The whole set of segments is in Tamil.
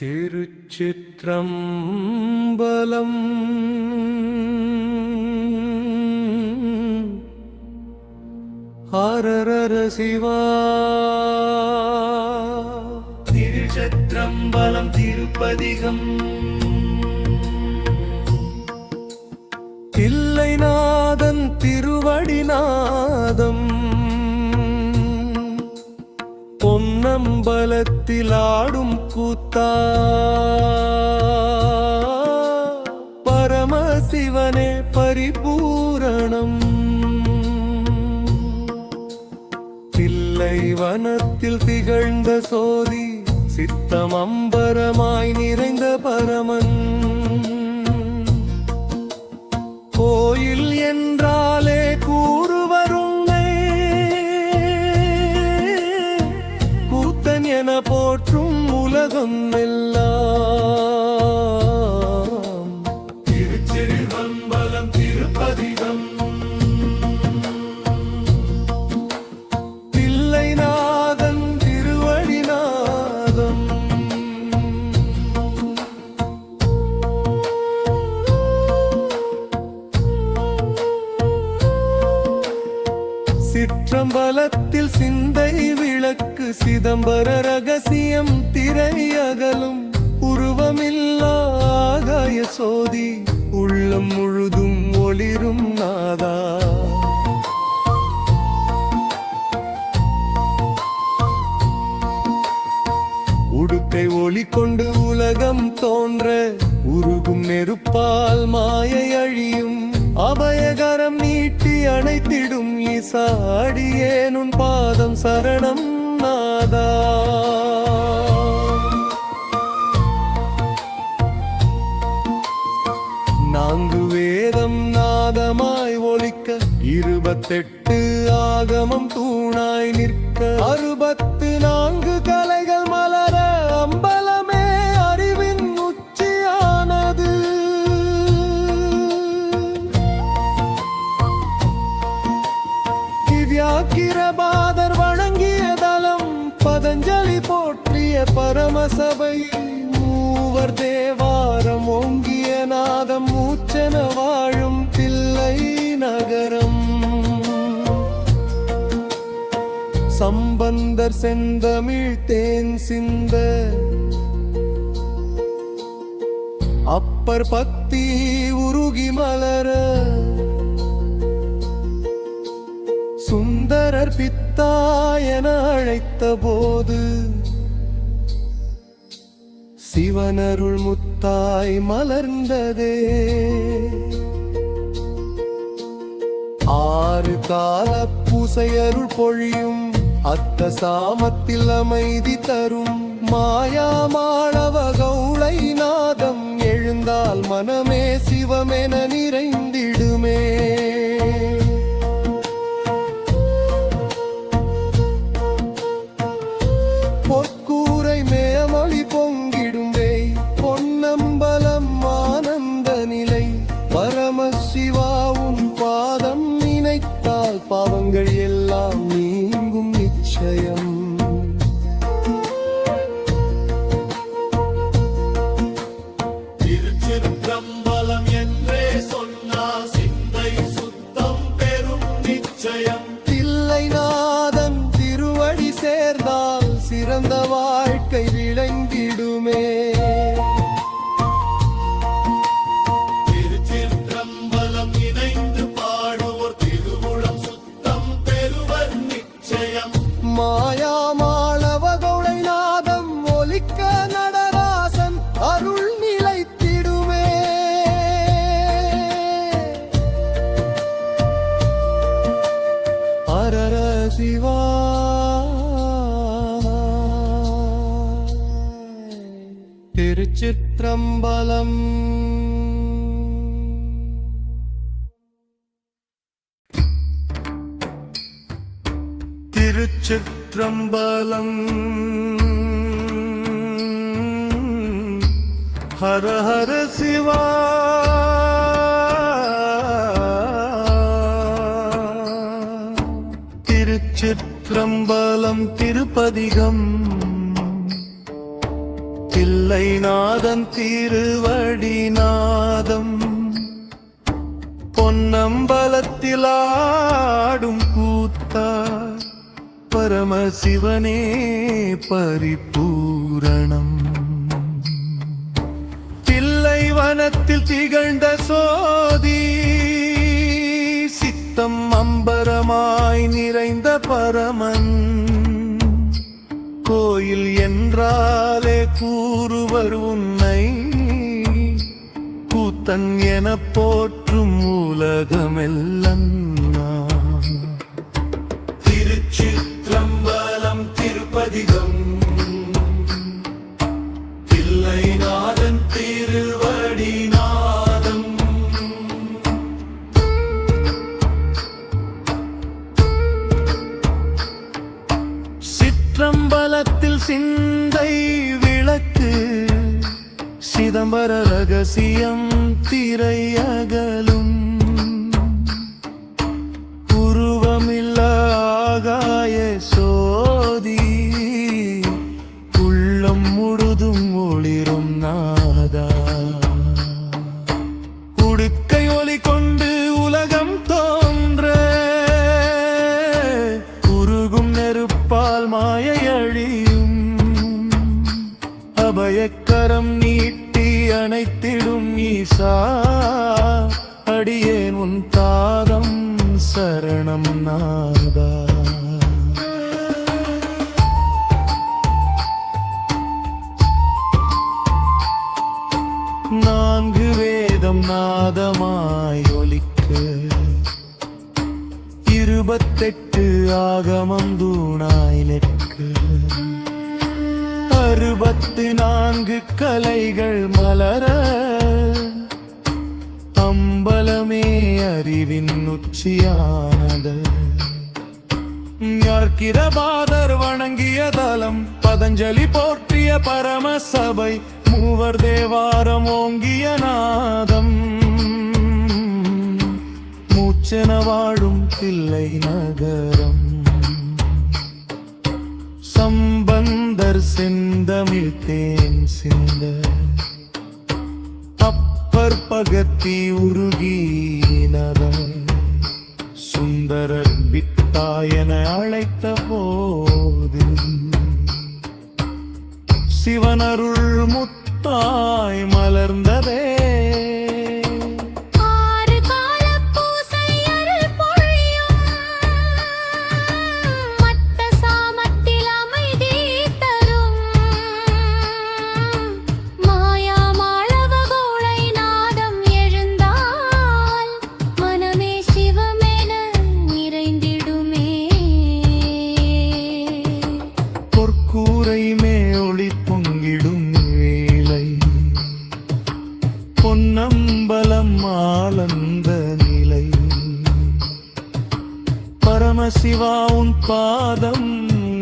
திருச்சிற்றம்பலம். ஹரஹர சிவா. திருச்சிற்றம்பலம் திருப்பதிகம். தில்லைநாதன் திருவடிநாதம் பொன்னம்பலத்தில் ஆடும் கூத்தா பரமசிவனே பரிபூரணம். தில்லை வனத்தில் திகழ்ந்த சோதி சித்தம் அம்பரமாய் நிறைந்த பரமன். கோயில் என்றாலே கூறுவரும் கூத்தன் என போற்றும் உலகம் எல்லாம். திருச்சிற்றம்பலம் திருப்பதிகம். தில்லைநாதன் திருவடிநாதம். சிற்றம்பலத்தில் சிந்தை விளக்கு சிதம்பர ரகசியம் திரை அகலும் உருவமில்லா ஆகாய சோதி உள்ளம் முழுதும் ஒளிரும் நாதா. உடுக்கை ஒளி கொண்டு உலகம் தோன்ற உருகும் நெருப்பால் மாயை அழியும். அபயகரம் நீட்டி அணைத்திடும் ஈசா அடியேனுன் பாதம் சரணம் நாதா. நான்கு வேதம் நாதமாய் ஒலிக்க 28 ஆகமம் தூணாய் நிற்க 64 கலைகள் மலர அம்பலமே அறிவின் உச்சியானது. திவ்யாக்கிரபாதர் வணங்கிய தலம் பதஞ்சலி போற்றிய பரமசபையில் மூவர் தேவாரம் ஓங்கிய நாதம் மூச்சன வாழும் தில்லை நகரம். சம்பந்தர் செந்தமிழ் தேன் சிந்த அப்பர் பக்தி உருகி மலர சுந்தரர் பித்தா என அழைத்த போது சிவனருள் முத்தாய் மலர்ந்ததே. 6 கால பூசையருள் பொழியும் அத்த சாமத்தில் அமைதி தரும் மாயா மாளவ கௌளை நாதம் எழுந்தால் மனமே சிவமென நிறைந்திடுமே. பொற்கூரை மேமொழி பொங்கிடும்பே பொன்னம்பலம் ஆனந்த நிலை. பரமசிவாவும் பாதம் நினைத்தால் பாவங்கள் எல்லாம் நீங்கும் நிச்சயம். திருச்சிற்றம்பலம் என்றே சொன்னால் சிந்தை சுத்தம் பெறும் நிச்சயம். தில்லைநாதன் திருவடி சேர்ந்தால் சிறந்த வாழ்க்கை விளங்கிடுமே. திருச்சிற்றம்பலம் இணைந்து பாடுவோர் திருவுளம் சுத்தம் பெறுவர் நிச்சயம். மாயா மாளவ கௌளை நாதம் ஒலிக்க நடராசன் அருள் நிலைத்திடுமே. ஹரஹர சிவா. திருச்சிற்றம்பலம். திருச்சிற்றம்பலம். ஹரஹர சிவா. திருச்சிற்றம்பலம் திருப்பதிகம். தில்லைநாதன் திருவடி நாதம் பொன்னம்பலத்தில் ஆடும் கூத்தா பரமசிவனே பரிபூரணம் தில்லைவனத்தில் திகழ்ந்த சோதி சித்தம் அம்பரமாய் நிறைந்த பரமன் கோயில் என்றாலே கூறுவர் உன்னை கூத்தன் எனப் போற்றும் உலகமெல்லாம் திருச்சிற்றம்பலம் திருப்பதிகம் தில்லைநாதன் திருவடி நாதம் சிற்றம்பலத்தில் சிந்தை விளக்கு சிதம்பர ரகசியம் திரையகலும் உருவமில்ல ஆகாய சோதி உள்ளம் முழுதும் ஒளிரும் நாதா உடுக்கை ஒளி கொண்டு உலகம் தோன்ற உருகும் நெருப்பால் மாயை அழியும் அபயக்கரம் நீட்டி அணைத்திடும் ஈசா அடியேன் உன் தாதம் சரணம் நாதா நான்கு வேதம் நாதமாய் ஒலிக்க 28 ஆகமம் தூணாய் நிற்க 64 கலைகள் மலர அம்பலமே அறிவின் உச்சியானது யார்கிரபாதர் வணங்கிய தலம் பதஞ்சலி போற்றிய பரம சபை மூவர் தேவாரம் ஓங்கிய நாதம் மூச்சென வாழும் தில்லை நகரம் சம்பந்தர் செந்தமிழ் தேன் சிந்த அப்பர் பகத்தி உருகினத சுந்தரர் வித்தாயன அழைத்த போது சிவனருள் முத்தாய் மலர்ந்ததே கூரை மேலொளி பொங்கிடும் வேளை பொன்னம்பலம் ஆனந்த நிலை பரமசிவா உன் பாதம்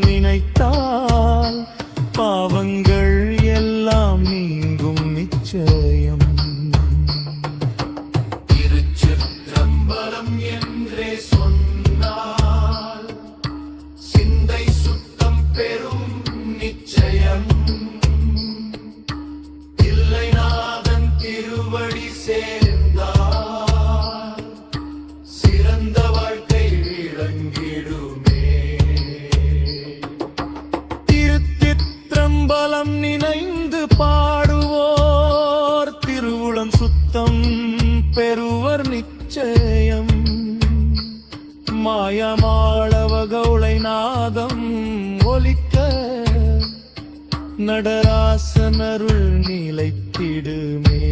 நினைத்தால் பாவங்கள் எல்லாம் நீங்கும் நிச்சயம் திருச்சிற்றம்பலம் என்றே சொன்னால் சிந்தை சுத்தம் பெறும் நிச்சயம் தில்லைநாதன் திருவடி சேர்ந்தால் சிறந்த வாழ்க்கை விளங்கிடுமே திருச்சிற்றம்பலம் நினைந்து பாடுவோர் திருவுளம் சுத்தம் பெறுவர் நிச்சயம் மாயமாளவ கௌளை நாதம் ஒலிக்க நடராசனருள் நிலைத்திடுமே